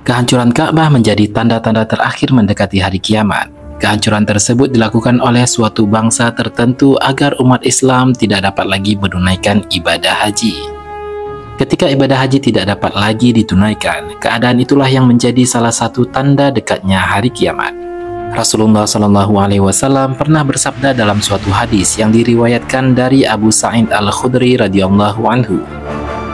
Kehancuran Ka'bah menjadi tanda-tanda terakhir mendekati hari kiamat. Kehancuran tersebut dilakukan oleh suatu bangsa tertentu agar umat Islam tidak dapat lagi menunaikan ibadah haji. Ketika ibadah haji tidak dapat lagi ditunaikan, keadaan itulah yang menjadi salah satu tanda dekatnya hari kiamat. Rasulullah SAW pernah bersabda dalam suatu hadis yang diriwayatkan dari Abu Sa'id Al-Khudri radhiyallahu anhu,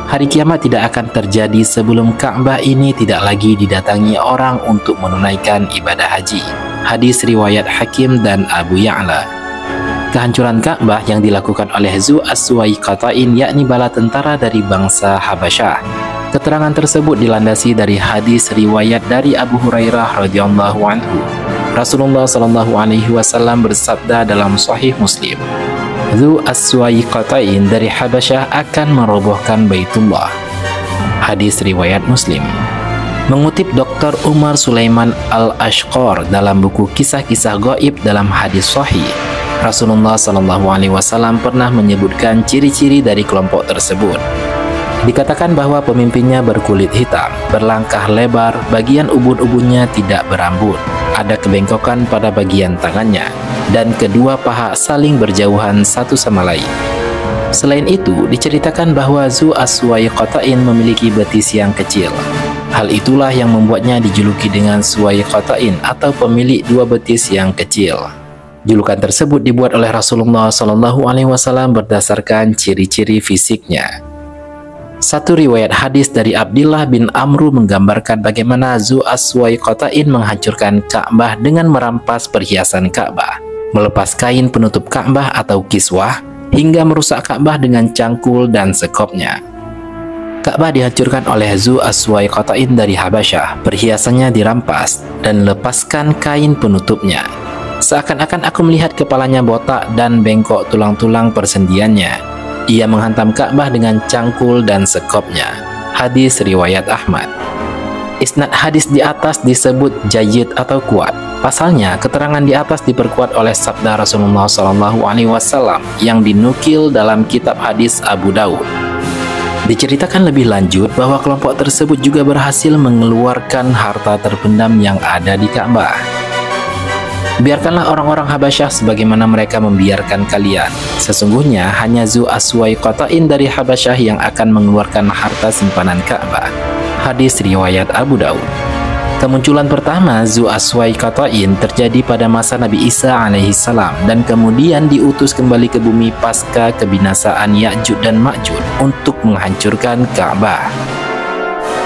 hari kiamat tidak akan terjadi sebelum Ka'bah ini tidak lagi didatangi orang untuk menunaikan ibadah haji. Hadis riwayat Hakim dan Abu Ya'la. Kehancuran Ka'bah yang dilakukan oleh Zu As-Suwaiqatain, yakni bala tentara dari bangsa Habasyah. Keterangan tersebut dilandasi dari hadis riwayat dari Abu Hurairah radhiyallahu anhu. Rasulullah SAW bersabda dalam Sahih Muslim, Zu As-Suwaiqatain dari Habasyah akan merobohkan Baitullah. Hadis riwayat Muslim. Mengutip Dr. Umar Sulaiman Al-Ashqar dalam buku Kisah-Kisah Gaib dalam hadis Sahih, Rasulullah SAW pernah menyebutkan ciri-ciri dari kelompok tersebut. Dikatakan bahwa pemimpinnya berkulit hitam, berlangkah lebar, bagian ubun-ubunnya tidak berambut, ada kebengkokan pada bagian tangannya, dan kedua paha saling berjauhan satu sama lain. Selain itu, diceritakan bahwa Zu As-Suwaiqatain memiliki betis yang kecil. Hal itulah yang membuatnya dijuluki dengan Suwaiqatain atau pemilik dua betis yang kecil. Julukan tersebut dibuat oleh Rasulullah SAW berdasarkan ciri-ciri fisiknya. Satu riwayat hadis dari Abdullah bin Amru menggambarkan bagaimana Zu As-Suwaiqatain menghancurkan Ka'bah dengan merampas perhiasan Ka'bah, melepas kain penutup Ka'bah atau kiswah, hingga merusak Ka'bah dengan cangkul dan sekopnya. Ka'bah dihancurkan oleh Zu As-Suwaiqatain dari Habasyah, perhiasannya dirampas, dan lepaskan kain penutupnya. Seakan-akan aku melihat kepalanya botak dan bengkok tulang-tulang persendiannya. Ia menghantam Ka'bah dengan cangkul dan sekopnya. Hadis riwayat Ahmad. Isnad hadis di atas disebut jayyid atau kuat. Pasalnya, keterangan di atas diperkuat oleh sabda Rasulullah SAW yang dinukil dalam kitab hadis Abu Daud. Diceritakan lebih lanjut bahwa kelompok tersebut juga berhasil mengeluarkan harta terpendam yang ada di Ka'bah. Biarkanlah orang-orang Habasyah sebagaimana mereka membiarkan kalian. Sesungguhnya hanya Zu As-Suwaiqatain dari Habasyah yang akan mengeluarkan harta simpanan Ka'bah. Hadis riwayat Abu Daud. Kemunculan pertama Zu As-Suwaiqatain terjadi pada masa Nabi Isa alaihissalam dan kemudian diutus kembali ke bumi pasca kebinasaan Ya'juj dan Ma'juj untuk menghancurkan Ka'bah.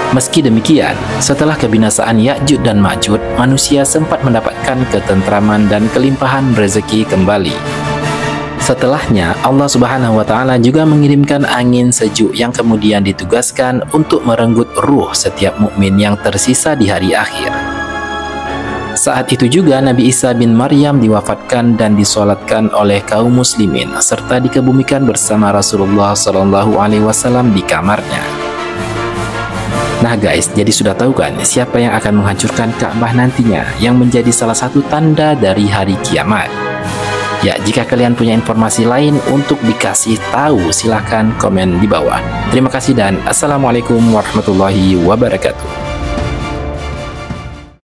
Meski demikian, setelah kebinasaan Ya'juj dan Ma'juj, manusia sempat mendapatkan ketentraman dan kelimpahan rezeki kembali. Setelahnya, Allah Subhanahu wa Ta'ala juga mengirimkan angin sejuk yang kemudian ditugaskan untuk merenggut ruh setiap mukmin yang tersisa di hari akhir. Saat itu juga Nabi Isa bin Maryam diwafatkan dan disolatkan oleh kaum muslimin serta dikebumikan bersama Rasulullah SAW di kamarnya. Nah guys, jadi sudah tahu kan siapa yang akan menghancurkan Ka'bah nantinya yang menjadi salah satu tanda dari hari kiamat? Ya, jika kalian punya informasi lain untuk dikasih tahu, silahkan komen di bawah. Terima kasih dan Assalamualaikum warahmatullahi wabarakatuh.